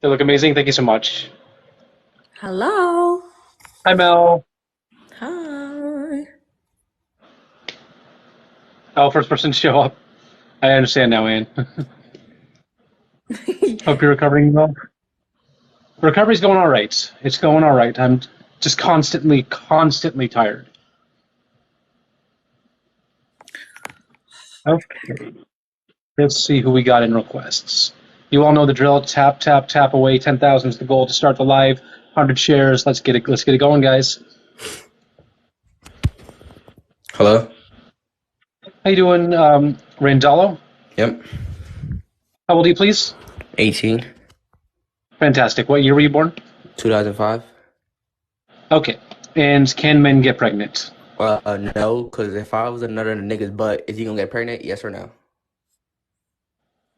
They look amazing. Thank you so much. Hello. Hi, Mel. Hi. Oh, first person to show up. I understand now, Anne. Hope you're recovering well. Recovery's going all right. It's going all right. I'm just constantly tired. Okay. Let's see who we got in requests. You all know the drill. Tap, tap, tap away. 10,000 is the goal to start the live. 100 shares. Let's get it. Let's get it going, guys. Hello? How you doing, Randallo? Yep. How old are you, please? 18, Fantastic. What year were you born? 2005. Okay. And can men get pregnant? No, because if I was another nigga's butt, is he gonna get pregnant? Yes or no?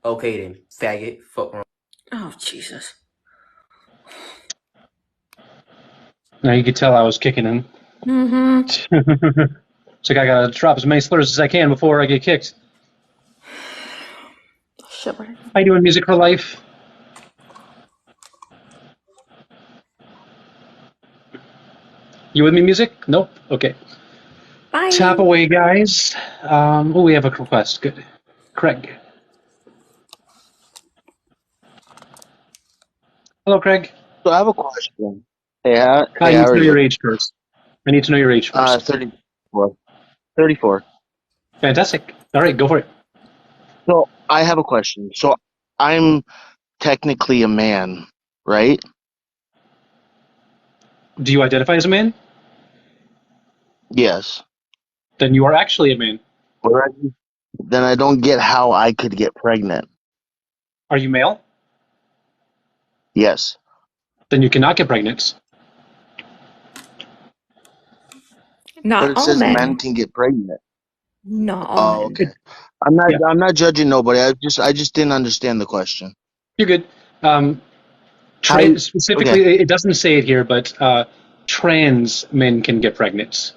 Okay then, faggot. Fuck wrong. Oh, Jesus. Now you could tell I was kicking him. Mm-hmm. It's like I gotta drop as many slurs as I can before I get kicked. Sure. How you doing, Music for Life? You with me, Music? Nope. Okay. Tap Bye. away, guys. Oh, we have a request. Good. Craig. Hello, Craig. So I have a question. I Hey, need how to are know you? your age first. I need to know your age first. 34. 34. Fantastic. All right, go for it. So I have a question. So I'm technically a man, right? Do you identify as a man? Yes. Then you are actually a man. But then I don't get how I could get pregnant. Are you male? Yes. Then you cannot get pregnant. But Not it all says men men. can get pregnant. Not all Oh, men. okay. It, I'm not yeah, I'm not judging nobody. I just didn't understand the question. you're good. How okay. Specifically, it doesn't say it here, but trans men can get pregnant.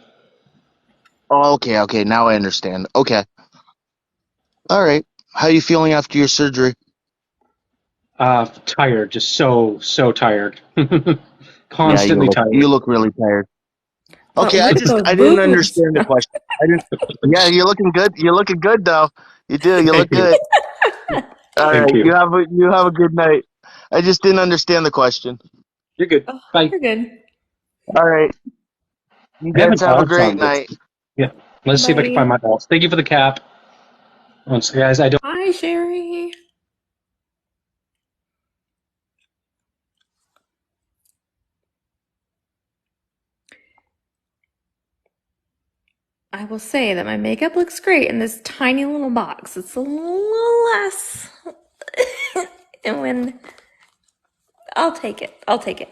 Oh, okay. Now I understand. Okay. All right. How you feeling after your surgery? Tired, just so tired. Yeah, you Constantly look you tired. look really tired. But Okay, look at those I didn't boobs. understand the question. I didn't. Yeah, you're looking good. You're looking good though. You do. You Thank look you. good. All Thank right. you. You have a good night. I just didn't understand the question. You're good. Oh, Bye. you're good. All right. You I have an guys have a alt great on this. night. Yeah. Let's see if I can find Bye. my alt. Thank you for the cap. Once, guys, I don't. Hi, Sherry. I will say that my makeup looks great in this tiny little box. It's a little less. And when I'll take it. I'll take it.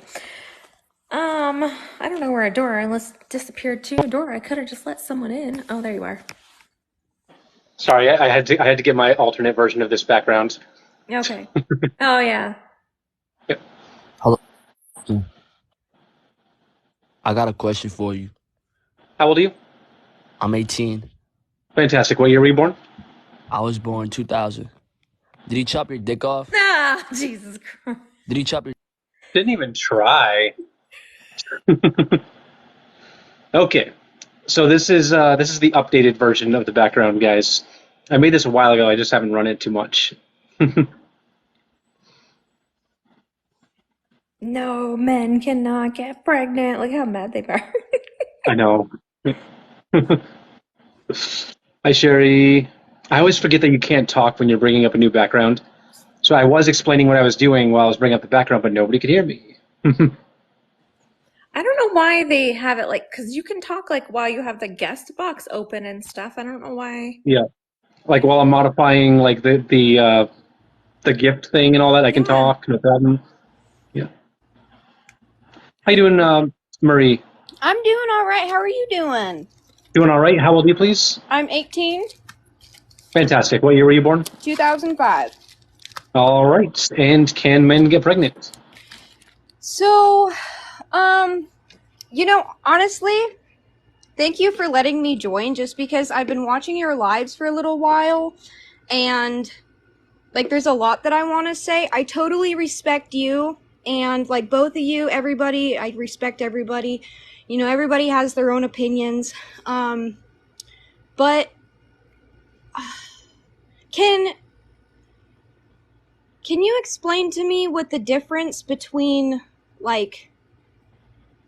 I don't know where Adora unless disappeared too. Adora, I could have just let someone in. Oh, there you are. Sorry, I had to get my alternate version of this background. Okay. Oh yeah. Yep. Hello. I got a question for you. How old are you? I'm 18. Fantastic. What year were you born? I was born 2000. Did he chop your dick off? Ah, Jesus Christ. Did he chop your Didn't even try. Okay. So this is the updated version of the background, guys. I made this a while ago. I just haven't run it too much. No, men cannot get pregnant. Look how mad they are. I know. Hi, Sherry. I always forget that you can't talk when you're bringing up a new background. So I was explaining what I was doing while I was bringing up the background, but nobody could hear me. I don't know why they have it like, because you can talk like while you have the guest box open and stuff. I don't know why. Yeah, like while I'm modifying like the gift thing and all that, I can Yeah. talk, no problem. Yeah. How you doing, Marie? I'm doing all right. How are you doing? Doing all right? How old are you, please? I'm 18, Fantastic. What year were you born? 2005. All right. And can men get pregnant? So, um, honestly, thank you for letting me join just because I've been watching your lives for a little while and like, there's a lot that I want to say. I totally respect you, and, like, both of you, everybody, I respect everybody. You know, everybody has their own opinions. But can you explain to me what the difference between, like,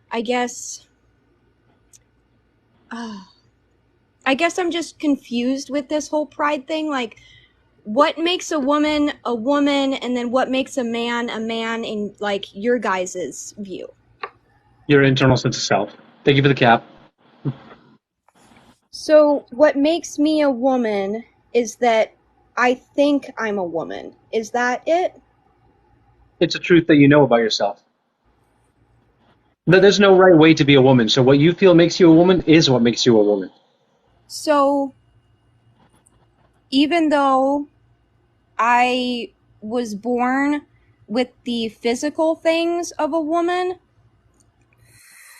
I guess I'm just confused with this whole pride thing. Like, what makes a woman, and then what makes a man in, like, your guys' view? Your internal sense of self. Thank you for the cap. So, what makes me a woman is that I think I'm a woman. Is that it? It's a truth that you know about yourself. There's no right way to be a woman. So what you feel makes you a woman is what makes you a woman. So, even though I was born with the physical things of a woman,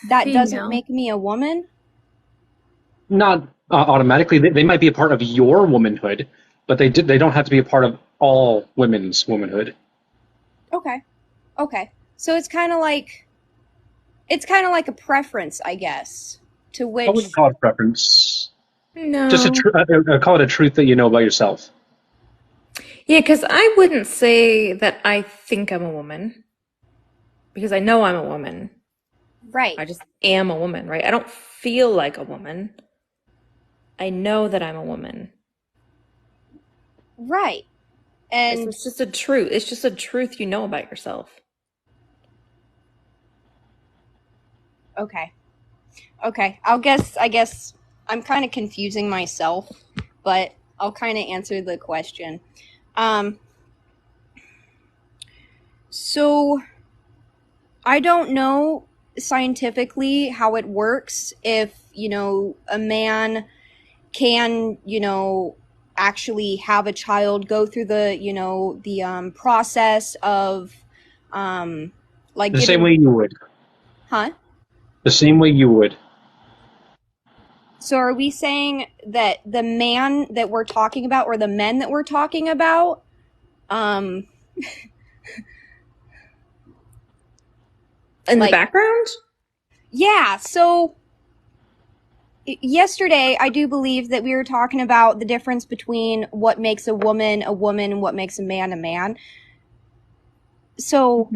that doesn't Female. make me a woman? Not automatically. They might be a part of your womanhood, but they don't have to be a part of all women's womanhood. Okay. So it's kind of like a preference, I guess, to I which. wouldn't call it preference. No. Just call it a truth that you know about yourself. Yeah, because I wouldn't say that I think I'm a woman, because I know I'm a woman. Right. I just am a woman, right? I don't feel like a woman. I know that I'm a woman. Right. And It's just a truth. It's just a truth you know about yourself. okay. I guess I'm kind of confusing myself, but I'll kind of answer the question. So I don't know scientifically how it works, if, a man can, actually have a child, go through the process of, like, The same way you would. Huh? The same way you would. So are we saying that the man that we're talking about, or the men that we're talking about, In like- the background? yeah, so yesterday I do believe that we were talking about the difference between what makes a woman, and what makes a man. So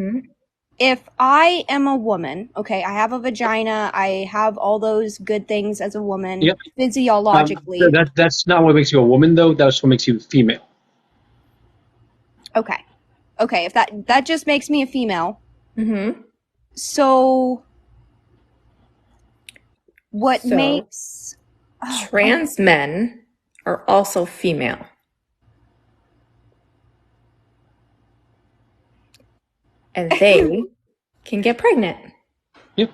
if I am a woman, okay, I have a vagina, I have all those good things as a woman, Yep. physiologically. That's not what makes you a woman, though. That's what makes you female. Okay, if that just makes me a female. So what So, makes trans men are also female. And they can get pregnant. Yep.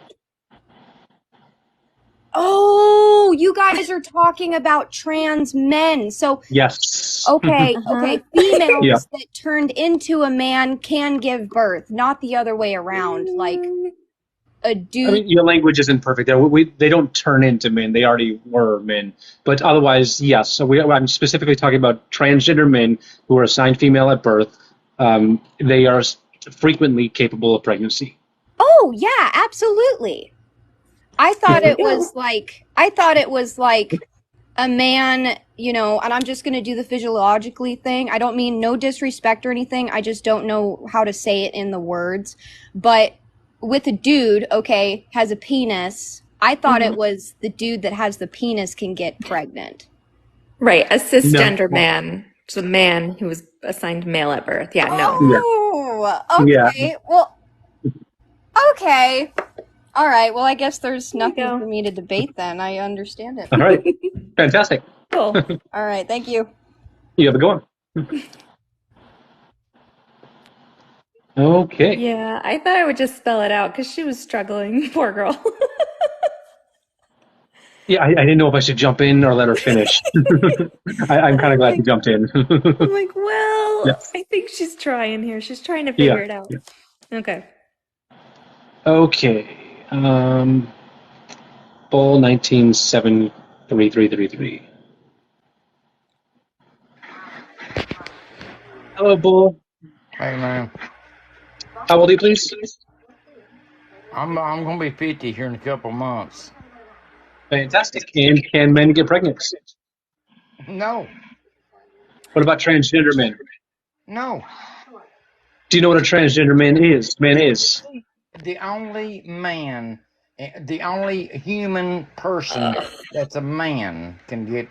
Oh, you guys are talking about trans men. So Yes. okay, females Yeah. that turned into a man can give birth, not the other way around. Like a dude. I mean, your language isn't perfect. They don't turn into men. They already were men. But otherwise, yes. So I'm specifically talking about transgender men who are assigned female at birth. They are frequently capable of pregnancy. Oh yeah, absolutely. I thought it was like a man, and I'm just going to do the physiologically thing. I don't mean no disrespect or anything. I just don't know how to say it in the words. But with a dude, okay, has a penis, I thought it was the dude that has the penis can get pregnant. Right, a cisgender No. man. It's a man who was assigned male at birth. Yeah, no. Oh, okay. Yeah. Well, okay. All right. Well, I guess there's nothing go. for me to debate then. I understand it. All right. Fantastic. Cool. All right. Thank you. You have a good one. Okay. Yeah, I thought I would just spell it out because she was struggling. Poor girl. Yeah, I didn't know if I should jump in or let her finish. I'm kind of glad you jumped in. I'm like, well, Yes. I think she's trying here. She's trying to figure it out. Yeah. Okay. Okay. Bull 19733333. Hello, Bull. Hey man, How old are you, please? I'm gonna be 50 here in a couple months. Fantastic. And can men get pregnant? No, What about transgender men? no. Do you know what a transgender man is? Man is. The only man, the only human person that's a man can get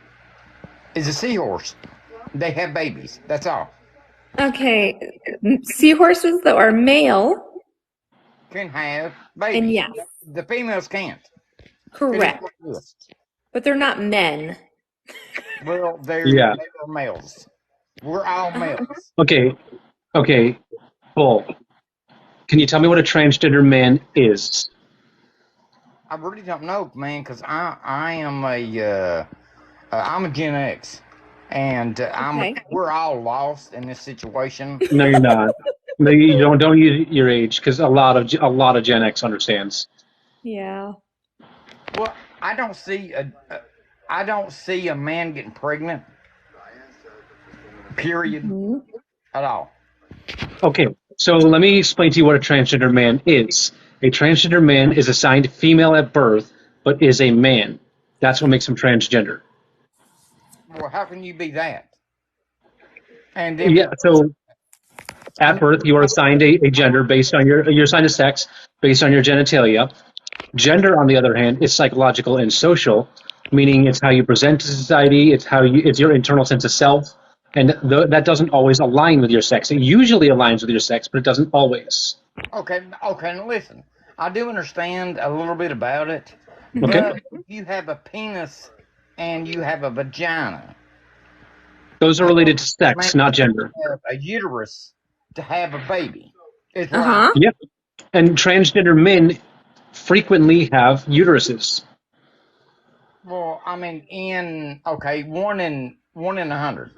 is a seahorse. They have babies. That's all. Okay, seahorses though are male, Can have and babies. yes, The females can't. It is correct, what it is. but they're not men. Well, they Yeah. are males. We're all males. Okay. Okay. Bull. Can you tell me what a transgender man is? I really don't know, man, because I am I'm a Gen X, and Okay. we're all lost in this situation. No, you're not. No, you don't use your age because a lot of Gen X understands. Yeah. Well, I don't see a man getting pregnant. Period. Mhm. At all. Okay, so let me explain to you what a transgender man is. A transgender man is assigned female at birth, but is a man. That's what makes him transgender. Well, how can you be that? And then Yeah, so at and birth you are assigned a gender based on you're assigned a sex based on your genitalia. Gender, on the other hand, is psychological and social, meaning it's how you present to society, it's your internal sense of self, and that doesn't always align with your sex. It usually aligns with your sex, but it doesn't always. okay. Now listen, I do understand a little bit about it, Okay, but if you have a penis and you have a vagina, those are how related to does a man sex, not gender. have a uterus to have a baby? Is what I'm. Uh-huh. Yep, and transgender men frequently have uteruses. Well, I mean, in okay, one in 100.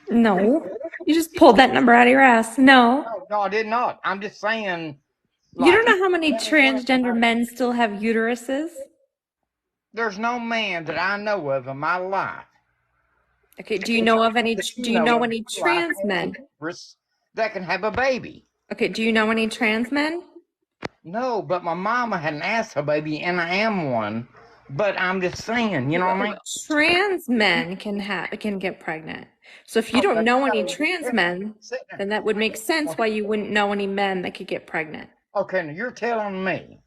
No. You just pulled that number out of your ass. No. No, I did not. I'm just saying, You like, don't know how many one in transgender 100. men still have uteruses? There's no man that I know of in my life. Okay, do you know of any That you do you know know of in any your life trans has a men? uterus that can have a baby. Okay, do you know any trans men? No, but my mama had an asshole baby, and I am one. But I'm just saying, you know what I mean? Trans men can get pregnant. So if you don't Okay, know any so trans men, sit there. then that would make sense why you wouldn't know any men that could get pregnant. Okay, now you're telling me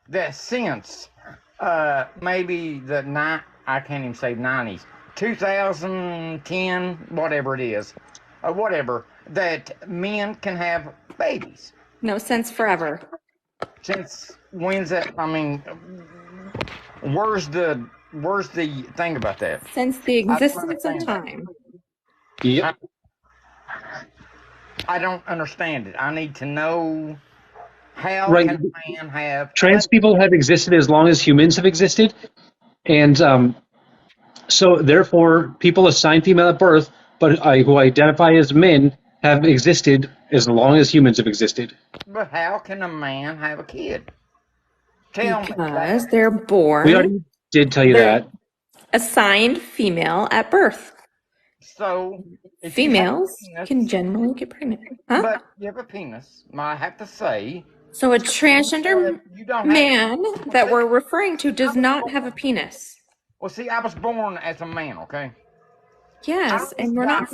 that since maybe I can't even say 90s, 2010, whatever it is, or whatever, that men can have babies. No sense forever. Since when's that? I mean, where's the thing about that? Since the I don't existence of understand that. time. Yep. I don't understand it. I need to know how Right. can a man have a Trans baby? people have existed as long as humans have existed, and so therefore, people assigned female at birth, but who identify as men, have existed as long as humans have existed. But how can a man have a kid? Tell me Because that. they're We born, already did tell you they're that. assigned female at birth. So if you have a Females penis, can generally get pregnant. Huh? but you have a penis, I have to say, So a transgender you don't have. man that we're referring to does not have a penis. Well, see, I was born as a man. Okay. Yes, and we're not.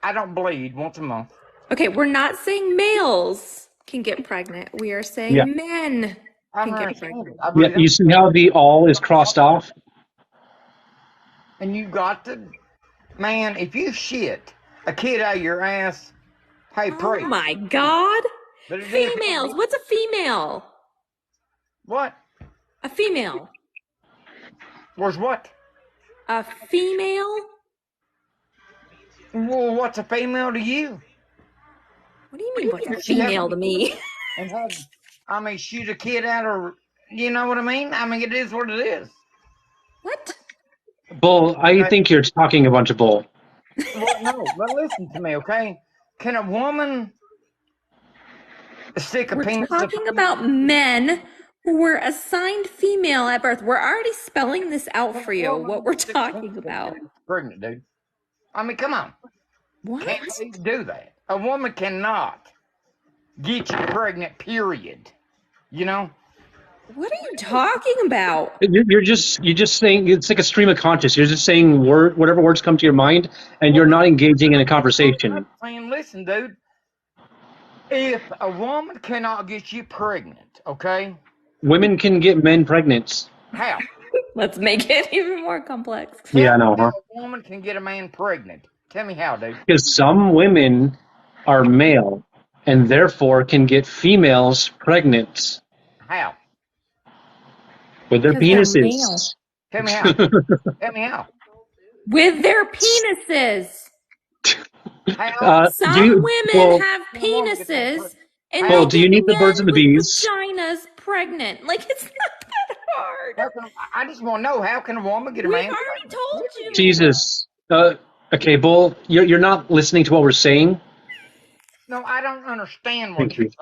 I don't bleed once a month. Okay, we're not saying males can get pregnant. We are Yeah. saying men I can don't get understand pregnant. it. I Yeah. really You don't. see how the all is crossed off? And you got to, man, if you shit a kid out of your ass, hey, Oh pray. my God. But it is Females. What's a female? what? A female. Was what? A female? Well, what's a female to you? What do you mean, what's a She has- female to me? And have, I mean, shoot a kid out of, you know what I mean? I mean, it is what it is. What? Bull, I think you're talking a bunch of bull. Well, no, but listen to me, okay? Can a woman stick a We're penis? talking about men who were assigned female at birth. We're already spelling this out for you, what we're talking about. Pregnant, dude. I mean, come on. What? Can't do that. A woman cannot get you pregnant, period. You know? What are you talking about? You're just saying it's like a stream of conscious. You're just saying whatever words come to your mind, and you're not engaging in a conversation. I'm saying, listen, dude. If a woman cannot get you pregnant, okay? Women can get men pregnant. How? Let's make it even more complex. Yeah, I Tell know, me how huh? a woman can get a man pregnant. Tell me how, dude. Because some women are male and therefore can get females pregnant How? with their Because they're male. penises. Tell me how. Tell me how. With their penises. How? Some Do you, women well, have can a woman get that penises and How? they well, do you get need the birds men and the with bees? vaginas pregnant. Like, it's not that hard. I just want to know, how can a woman get a We've man already pregnant? told you. Jesus. Okay, Bull, you're not listening to what we're saying. No, I don't understand what Thank you're you.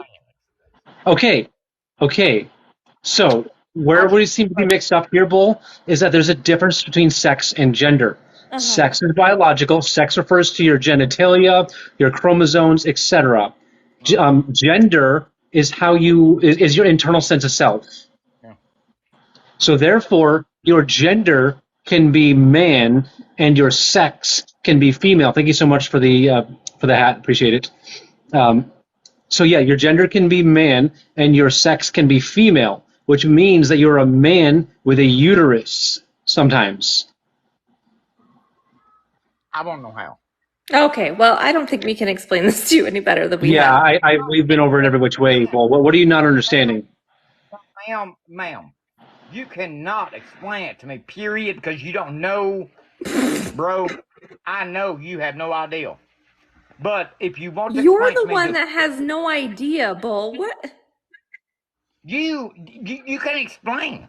saying. Okay. So How where do we seem to be mixed up here, Bull, is that there's a difference between sex and gender. Uh-huh. Sex is biological. Sex refers to your genitalia, your chromosomes, etc. Gender is is your internal sense of self. Yeah. So therefore, your gender can be man and your sex can be female. Thank you so much for the hat. Appreciate it. So yeah, your gender can be man and your sex can be female, which means that you're a man with a uterus sometimes. I want to know how. Okay, well, I don't think we can explain this to you any better than we Yeah, have. we've been over it every which way. Well, what are you not understanding? Ma'am, you cannot explain it to me, period, because you don't know, bro. I know you have no idea. But if you want to You're explain the to me, one that has no idea, Bull. What? you can explain. You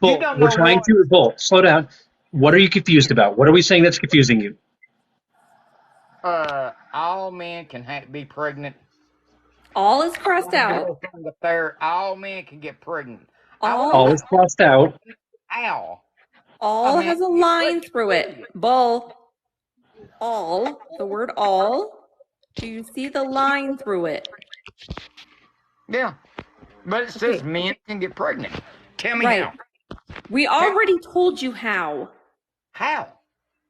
Bull, don't we're know trying what. to Bull, slow down. What are you confused about? What are we saying that's confusing you? All men can be pregnant. All is crossed out. All men can get pregnant. All is crossed out. How? All has a line through it. Bull. All. The word all. Do you see the line through it? Yeah, but it says men can get pregnant. Tell me Right. how. We already told you how. How?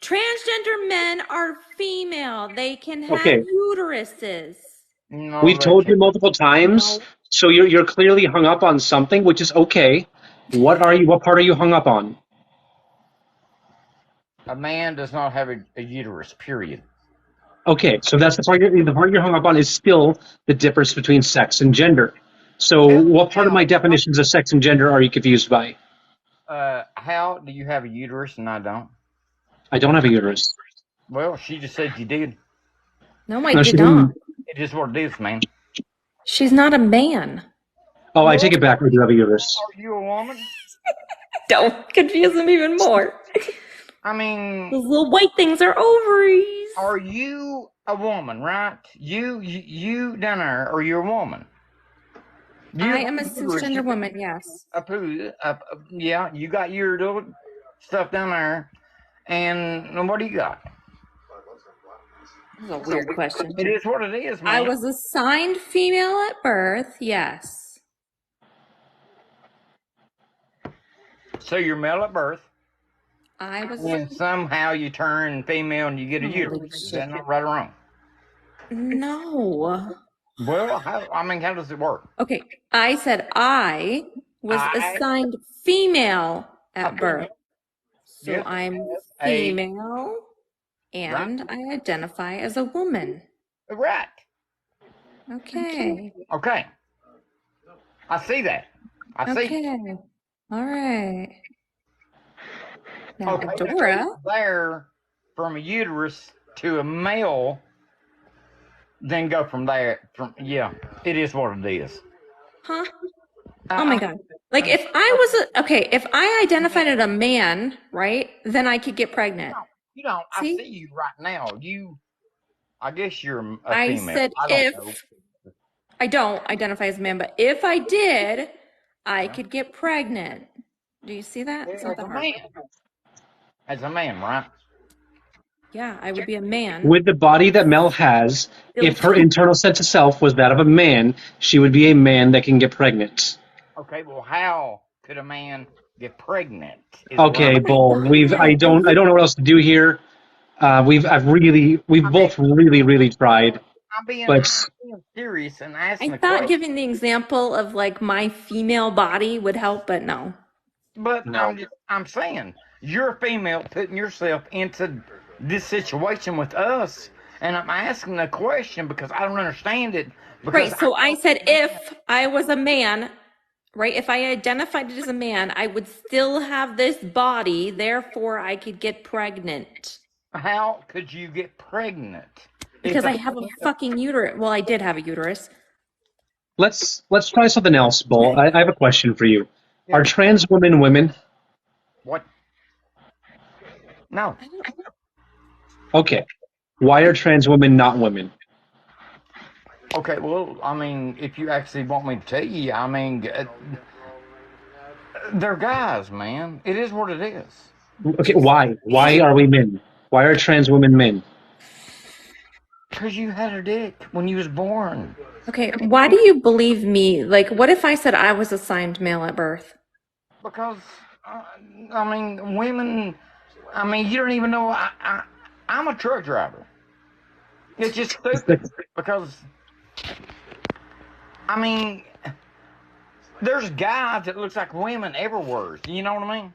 Transgender men are female. They can have Okay. uteruses. No, We've they told you can't. multiple times, No. so you're clearly hung up on something, which is okay. What part are you hung up on? A man does not have a uterus. Period. Okay, so that's the part you're hung up on is still the difference between sex and gender. So Tell me what part of my how. definitions of sex and gender are you confused by? How do you have a uterus and I don't? I don't have a uterus. Well, she just said you did. No, I No, she did not. didn't. It is what it is, man. She's not a man. Oh, I Well, take it back. I do have a uterus. are you a woman? Don't confuse them even more. I mean, Those little white things are ovaries. are you a woman, right? You down there, are you a woman? I am a cisgender woman, yes. Yeah, you got your little stuff down there. And what do you got? This is a weird question. It is what it is, man. I was assigned female at birth, yes. So you're male at birth, I was. and somehow you turn female and you get a Holy uterus. Is that shit. not right or wrong? No. Well, how does it work? Okay, I said I was assigned female at birth. So Yes, I'm a- female and I identify as a woman. Right. Okay. Okay. I see that. I see. Okay. All right. Now, Okay, Dora. there from a uterus to a male, then go from there. It is what it is. Huh? Oh my God. Like if I was if I identified as a man, right, then I could get pregnant. You don't. See? I see you right now. I guess you're a I female. said I don't if know. I don't identify as a man, but if I did, I could get pregnant. Do you see that? It's not As that a hard. man. As a man, right? Yeah, I would be a man. With the body that Mel has, if her internal sense of self was that of a man, she would be a man that can get pregnant. Okay, well, how could a man get pregnant? Okay, Bull. I don't know what else to do here. We've both really tried, I'm being but serious and I asking the thought question. giving the example of like my female body would help, but no. But no. I'm saying you're a female putting yourself into this situation with us, and I'm asking the question because I don't understand it. Because Right, so I said if I was a man, right, if I identified as a man, I would still have this body, therefore I could get pregnant. how could you get pregnant? Because I have a fucking uterus. Well, I did have a uterus. Let's try something else, Bull. I have a question for you. Yeah. Are trans women women? What? No. Okay. Why are trans women not women? Okay, well, I mean, if you actually want me to tell you, I mean, they're guys, man. It is what it is. Okay, why? Why are we men? Why are trans women men? Because you had a dick when you was born. Okay, why do you believe me? Like, what if I said I was assigned male at birth? Because, I mean, women, I mean, you don't even know, I'm a truck driver. It's just stupid because, I mean, there's guys that looks like women everywhere. You know what I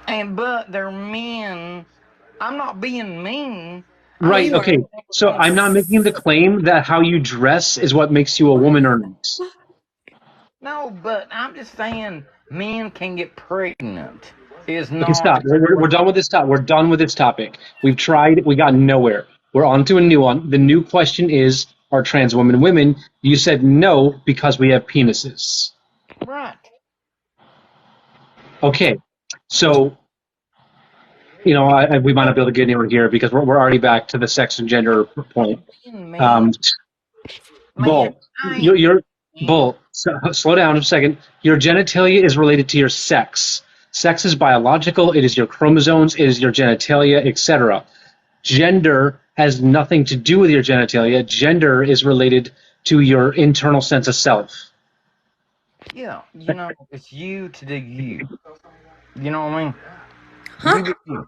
mean? But they're men. I'm not being mean. Right, okay. So I'm not making the claim that how you dress is what makes you a woman or not. No, but I'm just saying men can get pregnant. Is Okay, not. stop. We're done with this topic. We're done with this topic. We've tried. We got nowhere. We're on to a new one. The new question is, are trans women women? You said no because we have penises. Right. Okay. So, we might not be able to get anywhere here because we're already back to the sex and gender point. Man, Bull, Bull. Slow down a second. Your genitalia is related to your sex. Sex is biological. It is your chromosomes. It is your genitalia, etc. Gender has nothing to do with your genitalia. Gender is related to your internal sense of self. yeah, it's you to do you. You know what I mean? Huh? You do you.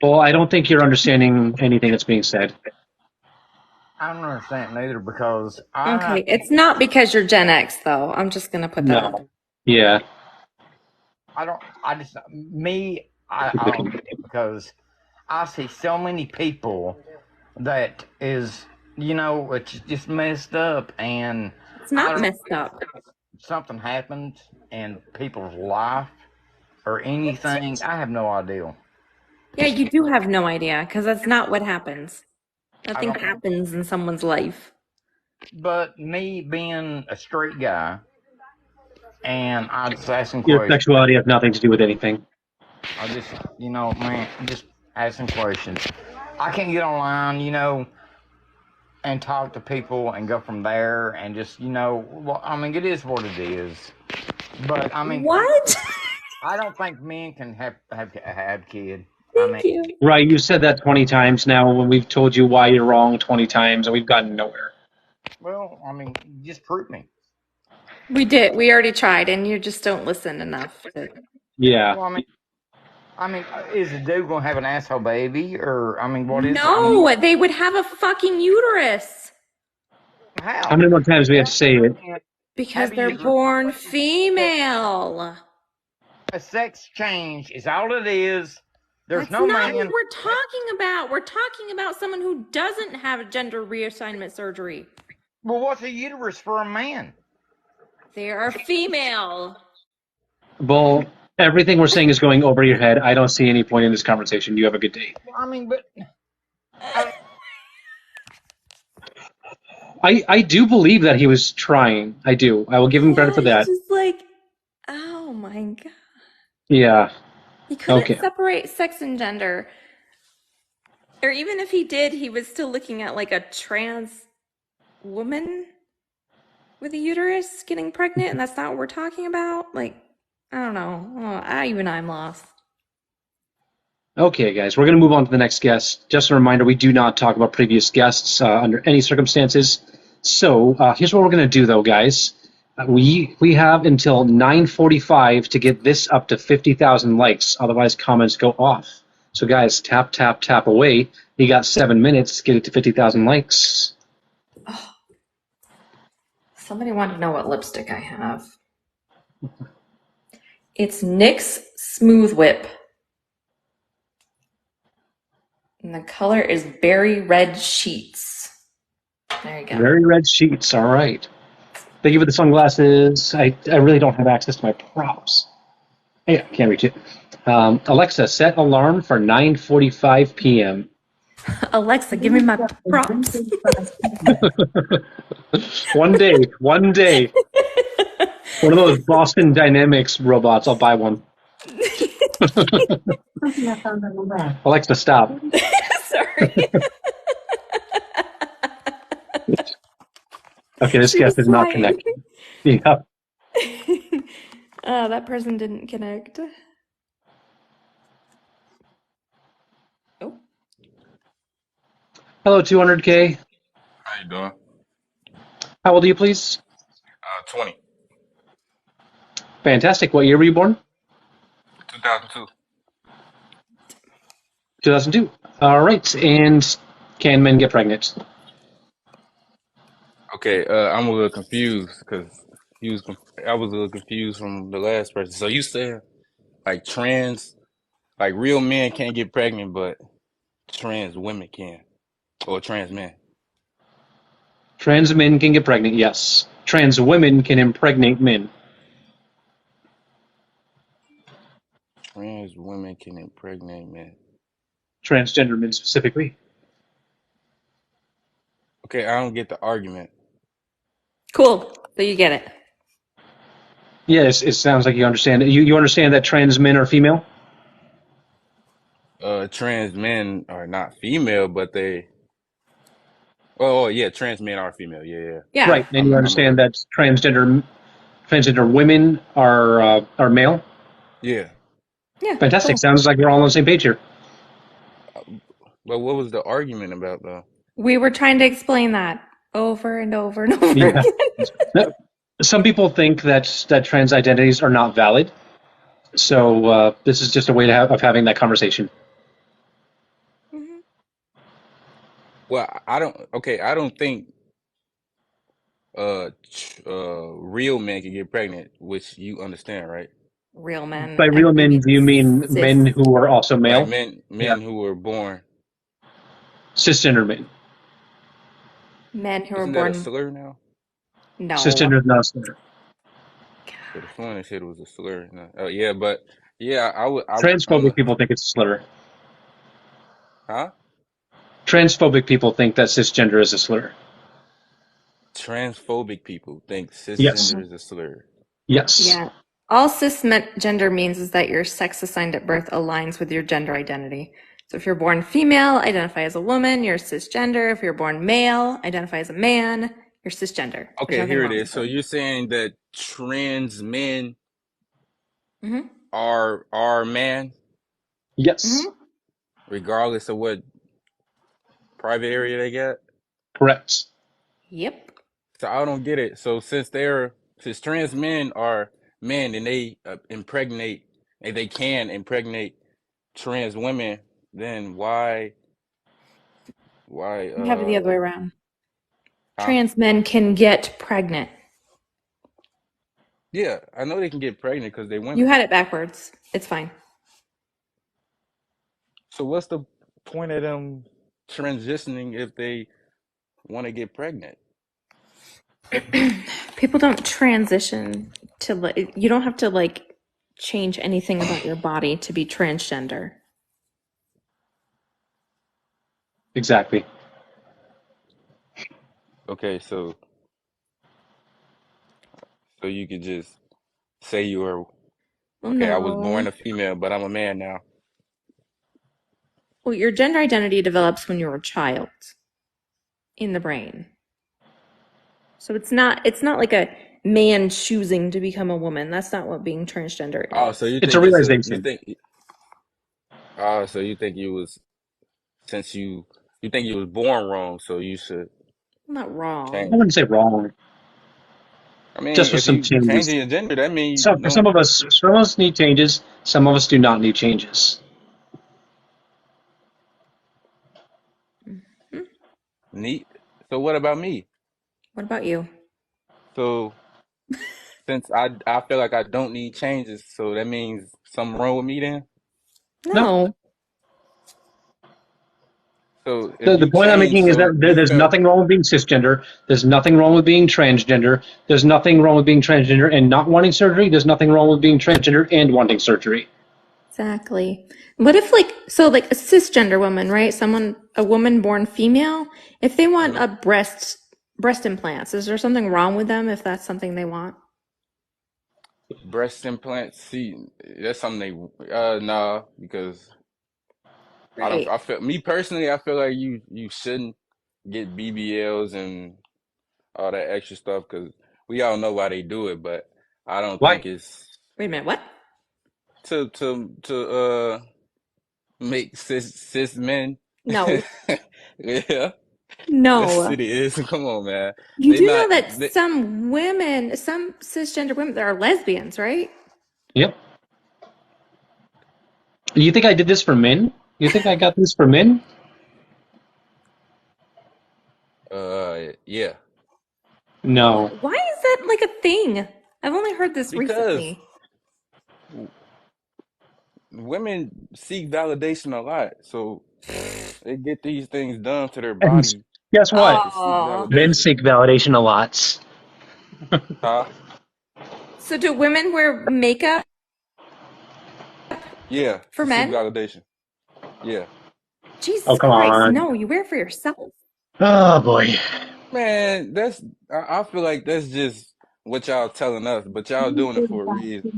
Well, I don't think you're understanding anything that's being said. I don't understand neither because Okay, it's not because you're Gen X, though. I'm just gonna put that out there. Yeah. I don't. I just me. I don't get it because I see so many people that is it's just messed up and It's not messed up. something happened in people's life or anything. I have no idea. Yeah, you do have no idea because that's not what happens. Nothing don't- happens in someone's life. But me being a straight guy and I just asking Your questions. sexuality has nothing to do with anything. I just man, just asking questions. I can't get online, and talk to people and go from there and just well, I mean, it is what it is. But I mean, What? I don't think men can have kids. Thank you. Right, you said that 20 times now when we've told you why you're wrong 20 times and we've gotten nowhere. Well, I mean, just prove me. We did. We already tried, and you just don't listen enough. Yeah. Well, I mean, is the dude gonna have an asshole baby, or I mean, what is? No, they would have a fucking uterus How? How many more times do we have to say it? because they're born female. A sex change is all it is. There's That's no not man. what we're talking about. We're talking about someone who doesn't have a gender reassignment surgery. Well, what's a uterus for a man? They are female. Bull, everything we're saying is going over your head. I don't see any point in this conversation. You have a good day. I mean, but I do believe that he was trying. I do. I will give him credit for that. It's just like, oh my God. Yeah. He couldn't Okay. separate sex and gender. Or even if he did, he was still looking at like a trans woman with a uterus getting pregnant, and that's not what we're talking about. Like, I don't know. Oh, I'm lost. Okay, guys, we're going to move on to the next guest. Just a reminder, we do not talk about previous guests under any circumstances. So here's what we're going to do, though, guys. We have until 9:45 to get this up to 50,000 likes. Otherwise, comments go off. So, guys, tap, tap, tap away. You got 7 minutes to get it to 50,000 likes. Somebody wanted to know what lipstick I have. It's NYX Smooth Whip. And the color is Berry Red Sheets. There you go. Very red sheets. All right. Thank you for the sunglasses. I really don't have access to my props. Hey, I can't reach it. Alexa, set alarm for 9:45 p.m. Alexa, give me my props. One day. One of those Boston Dynamics robots. I'll buy one. Alexa, stop. Sorry. Okay, this She guest was is not lying. connected. Yeah. Oh, that person didn't connect. Oh. Hello, 200K. How you doing? How old are you, please? 20, Fantastic. What year were you born? 2002. 2002. All right. And can men get pregnant? Okay, I'm a little confused because I was a little confused from the last person. So you said like like real men can't get pregnant, but trans women can, or trans men. Trans men can get pregnant, yes. Trans women can impregnate men. Trans women can impregnate men. Transgender men specifically. Okay, I don't get the argument. Cool. So you get it. Yes, it sounds like you understand. You understand that trans men are female? Trans men are not female, but oh yeah, trans men are female. Yeah. Yeah. Right. And you I'm understand aware. that transgender women are male? Yeah. Yeah. Fantastic. Cool. Sounds like we're all on the same page here. But what was the argument about though? We were trying to explain that over and over and over Yeah. again. Some people think that trans identities are not valid. So this is just a way of having that conversation. Mhm. Well, I don't think real men can get pregnant, which you understand, right? Real men. By I real think you men, do you mean men cis who are also Like male? men Yeah. men who were born. Cisgender men. men who were Isn't that a born. slur now? No. Cisgender is not a slur. Could have sworn they said it was a slur. No. Oh yeah, but yeah, I'm Transphobic people think it's a slur. huh? Transphobic people think that cisgender is a slur. Transphobic people think Yes. cisgender is a slur. Yes. Yeah. All cisgender means is that your sex assigned at birth aligns with your gender identity. So if you're born female, identify as a woman, you're cisgender. If you're born male, identify as a man, you're cisgender. There's Okay, nothing here it wrong is. with So it. you're saying that trans men Mm-hmm. are man, Yes. Mm-hmm. regardless of what private area they got? Correct. Yep. So I don't get it. So since trans men are men and they impregnate and they can impregnate trans women, then why We have it the other way around. huh? Trans men can get pregnant. Yeah, I know they can get pregnant because they You women. had it backwards. It's fine. So what's the point of them transitioning if they want to get pregnant? People don't transition to you don't have to change anything about your body to be transgender. Exactly. Okay, so you could just say you were okay, I was born No. a female, but I'm a man now. Well, your gender identity develops when you're a child in the brain. So it's not like a man choosing to become a woman. That's not what being transgender Oh, is. so you It's a think you realization. think So you think you was since you think you was born wrong, so you should Not I wrong. change. wouldn't say wrong, I mean, just with if some you changes. changing your gender, that means So you for some don't of us, some of us need changes. Some of us do not need changes. Mhm. need. So what about me? What about you? So since I feel like I don't need changes, so that means something wrong with me then. No. No. So if The you point I'm change, making is so that you there's felt nothing wrong with being cisgender. There's nothing wrong with being transgender. There's nothing wrong with being transgender and not wanting surgery. There's nothing wrong with being transgender and wanting surgery. Exactly. What if like a cisgender woman, right? A woman born female, if they want mhm. a breast implants, is there something wrong with them if that's something they want? Breast implants. See, that's something they nah because I don't. Right. I feel me personally. I feel like you shouldn't get BBLs and all that extra stuff because we all know why they do it, but I don't Why? think it's Wait a minute, what? to make cis men. No. Yeah, yes No. it is. Come on, man. You They do know not that they, some cisgender women, they are lesbians, right? Yep. You think I did this for men? You think I got this for men? yeah. No. Why is that like a thing? I've only heard this Because recently. w- women seek validation a lot, so they get these things done to their And body guess what? to seek Oh. Men validation. seek validation a lot. Huh? So do women wear makeup Yeah, for to seek men? validation. Yeah. Oh, Jesus come Christ, on. no, you wear it for yourself. Oh, boy. Man, I feel like that's just what y'all telling us, but y'all doing it for a reason.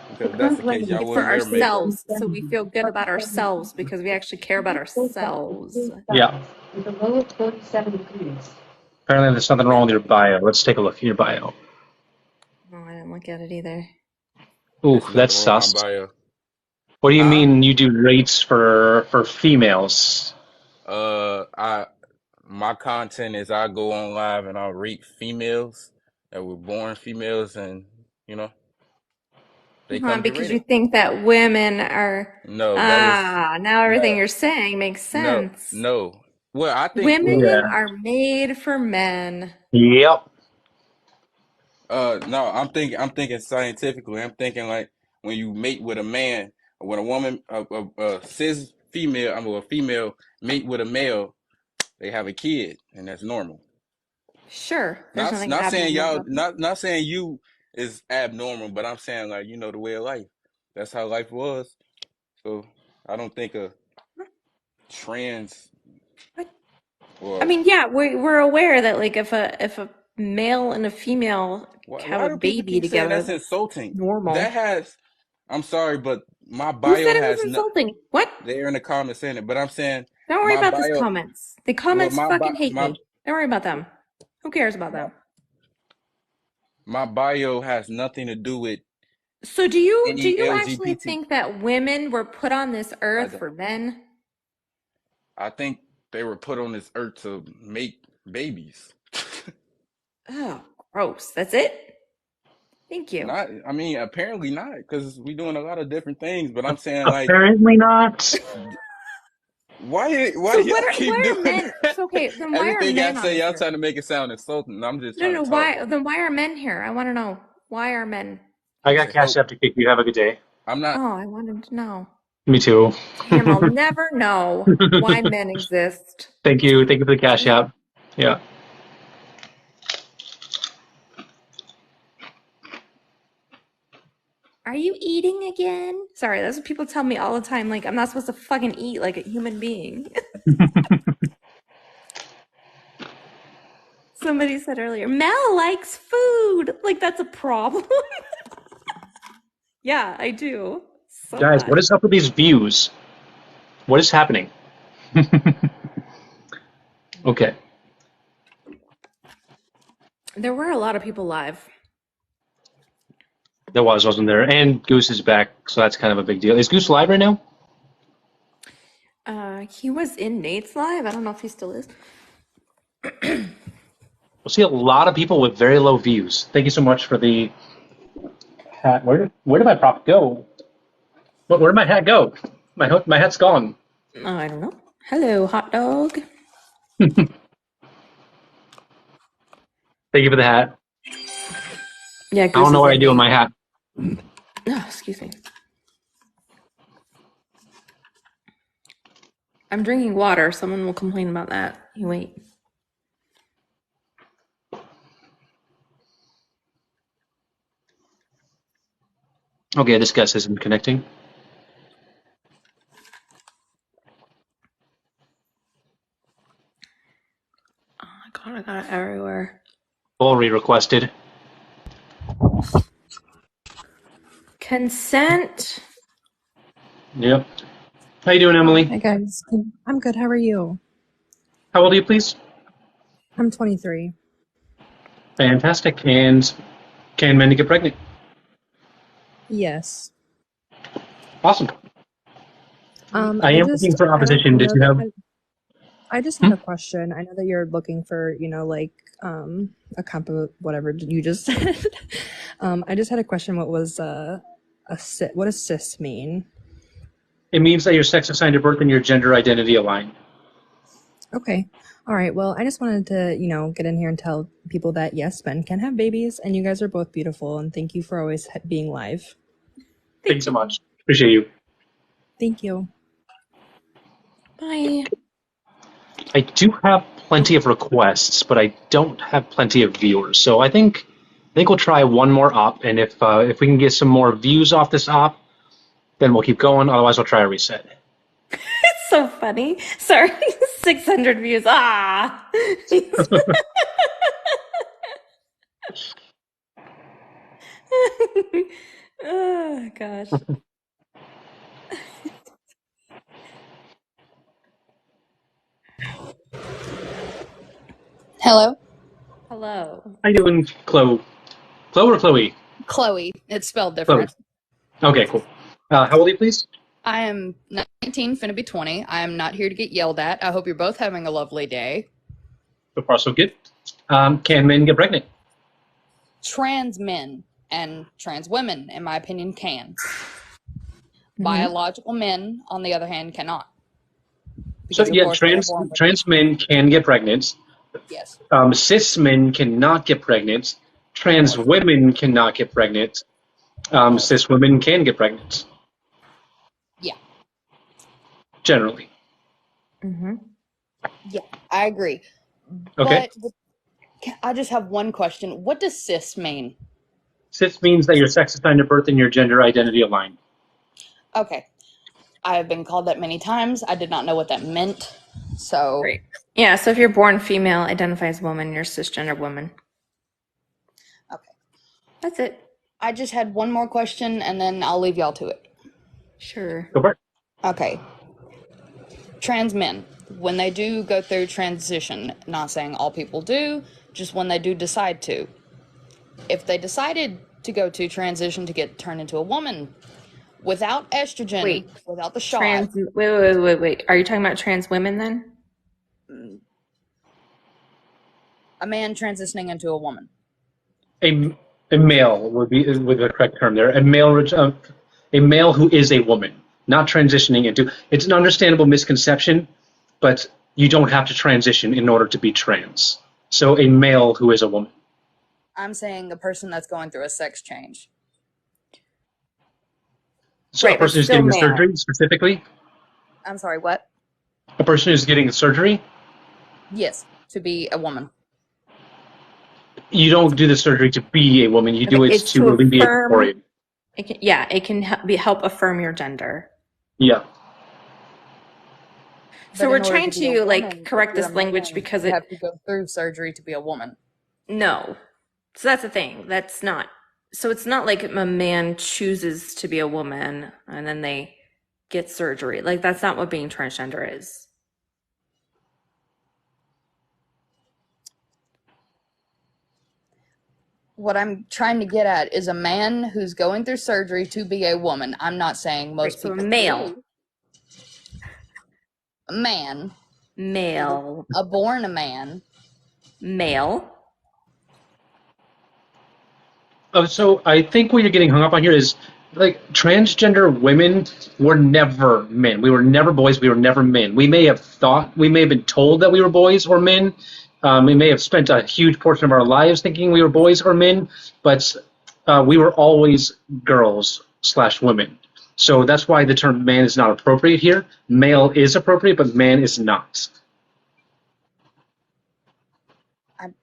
Because if that's the case, y'all For wouldn't wear makeup. ourselves, so we feel good about ourselves because we actually care about ourselves. Yeah. Apparently, there's something wrong with your bio. Let's take a look at your bio. No, I didn't look at it either. Ooh, There's that's nothing wrong with my sus. bio. What do you Huh? mean you do rates for females? I my content is I go on live and I'll rate females that were born females and you know, they come get Because you rated. think that women are, No, that is now everything no, you're saying makes no, sense. no. Well, I think Women well, Yeah. are made for men. Yep. no, I'm thinking scientifically. I'm thinking like when you mate with a man, when a woman, a cis female, I'm a female mate with a male, they have a kid, and that's normal. Sure, there's nothing Not saying abnormal y'all, about that. not saying you is abnormal, but I'm saying like you know the way of life. That's how life was. So I don't think a trans What? I or mean, yeah, we're aware that like if a male and a female have why a do people baby keep saying together, that's that's insulting? That normal. has, I'm sorry, but my Who said bio it was has no. insulting? What? They're in the comments saying it, but I'm saying Don't worry my about these bio. comments. The Well, comments fucking hate my me. Don't worry about them. Who cares about my them? my bio has nothing to do with So do any you actually LGBT. think that women were put on this I earth don't. for men? I think they were put on this earth to make babies. Oh, gross. That's it? Thank you. Not, I mean, apparently not, because we're doing a lot of different things. But I'm saying, like, Apparently not. why So do y'all why keep are doing men that? so okay, then why are Everything I men on say, this y'all earth? trying to make it sound insulting. I'm just No, trying no, to talk. why are men here? I want to know. Why are men? I got To Cash help. App to kick you. Have a good day. I'm not. Oh, I wanted to know. Me too. Damn, I'll never know why men exist. Thank you. Thank you for the Cash Damn. App. Yeah. Are you eating again? Sorry, that's what people tell me all the time. Like, I'm not supposed to fucking eat like a human being. Somebody said earlier, Mel likes food. Like, that's a problem. Yeah, I do. So Guys, what much. is up with these views? What is happening? Okay. There were a lot of people live. There wasn't there? And Goose is back, so that's kind of a big deal. Is Goose live right now? He was in Nate's live. I don't know if he still is. We'll see a lot of people with very low views. Thank you so much for the hat. Where did my prop go? Where did my hat go? My hat's gone. Oh, I don't know. Hello, hot dog. Thank you for the hat. Yeah, I Goose don't know is what I in do with Nate. my hat. Oh, excuse me. I'm drinking water. Someone will complain about that. You wait. Okay, this guest isn't connecting. Oh my god, I got it everywhere. Bulry requested. Consent. Yep. How you doing, Emily? Hi guys. I'm good. How are you? How old are you, please? I'm 23. Fantastic. And can men get pregnant? Yes. Awesome. I am looking for opposition. Did you have? I just had a question. I know that you're looking for, like a comp of whatever you just said. I just had a question. What was what does cis mean? It means that your sex assigned at birth and your gender identity align. Okay. All right. Well, I just wanted to, get in here and tell people that yes, men can have babies, and you guys are both beautiful, and thank you for always being live. Thank you so much. Appreciate you. Thank you. Bye. I do have plenty of requests, but I don't have plenty of viewers. So I think we'll try one more op, and if we can get some more views off this op, then we'll keep going. Otherwise, we'll try a reset. It's so funny. Sorry, 600 views. Ah. Oh gosh. Hello? Hello. How you doing, Chloe? Chloe or Chloe? Chloe. It's spelled Chloe. different. Okay, cool. How old are you, please? I am 19, finna be 20. I am not here to get yelled at. I hope you're both having a lovely day. So far, so good. Can men get pregnant? Trans men and trans women, in my opinion, can. Biological men, on the other hand, cannot. So Because, of yeah, course, they are born with trans men can get pregnant. yes. Cis men cannot get pregnant. Trans women cannot get pregnant. Cis women can get pregnant. Yeah. Generally. Yeah, I agree. Okay. But I just have one question. What does cis mean? Cis means that your sex assigned at birth and your gender identity align. Okay. I have been called that many times. I did not know what that meant. So Great. Yeah, so if you're born female, identify as woman, you're cisgender woman. okay. That's it. I just had one more question and then I'll leave y'all to it. Sure. Go for it. Okay. Trans men, when they do go through transition, not saying all people do, just when they do decide to. If they decided to go to transition to get turned into a woman without estrogen, Wait. without the shot. Wait. Are you talking about trans women then? A man transitioning into a woman. A male would be the correct term there. A male who is a woman, not transitioning into. It's an understandable misconception, but you don't have to transition in order to be trans. So a male who is a woman. I'm saying a person that's going through a sex change. So Right, a person but who's getting the still male. surgery specifically. I'm sorry, what? A person who's getting the surgery. Yes, to be a woman. You don't do the surgery to be a woman. You do it It's to to alleviate affirm. dysphoria. It can help affirm your gender. Yeah. So But we're in order trying to be a to woman, correct if you're this a language man, because you it have to go through surgery to be a woman. no. So that's the thing. That's not. So it's not like a man chooses to be a woman and then they get surgery. Like that's not what being transgender is. What I'm trying to get at is a man who's going through surgery to be a woman. I'm not saying most So a people male. do. A man. Male. A born a man. Male. So I think what you're getting hung up on here is like transgender women were never men. We were never boys. We were never men. We may have been told that we were boys or men. We may have spent a huge portion of our lives thinking we were boys or men, but we were always girls/women. So that's why the term man is not appropriate here. Male is appropriate, but man is not. I'm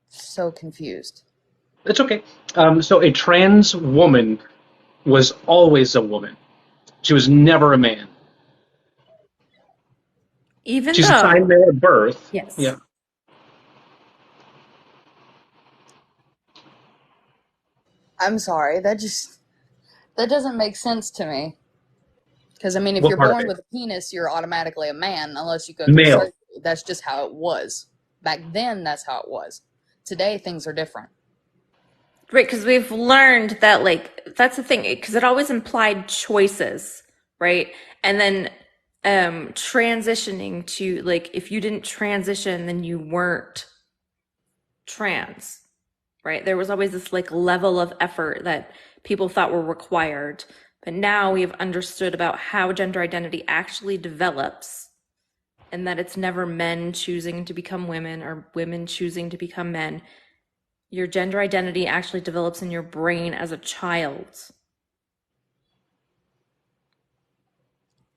so confused. It's okay. So a trans woman was always a woman. She was never a man. Even She's though. assigned male at birth. Yes. Yeah. I'm sorry. That doesn't make sense to me. Because, I mean, if What you're part of born it? with a penis, you're automatically a man unless you go through Male. surgery. That's just how it was. Back then, that's how it was. Today, things are different. Right, because we've learned that, like, that's the thing, because it always implied choices, right? And then transitioning to, like, if you didn't transition, then you weren't trans, right? There was always this, like, level of effort that people thought were required. But now we have understood about how gender identity actually develops, and that it's never men choosing to become women or women choosing to become men. Your gender identity actually develops in your brain as a child.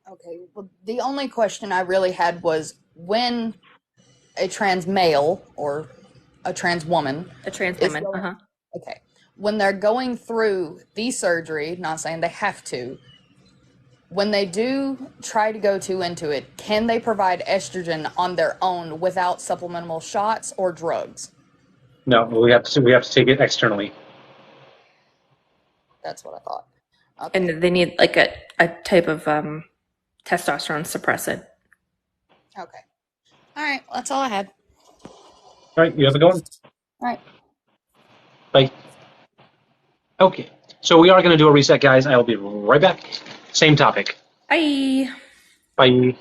Okay, well, the only question I really had was when a trans male or a trans woman A trans is woman, going, okay, when they're going through the surgery, not saying they have to, when they do try to go into it, can they provide estrogen on their own without supplemental shots or drugs? No, we have to take it externally. That's what I thought. Okay. and they need like a type of testosterone suppressant. Okay. All right. That's all I had. All right, you have a go on. All right. Bye. Okay, so we are going to do a reset, guys. I will be right back. Same topic. Bye. Bye.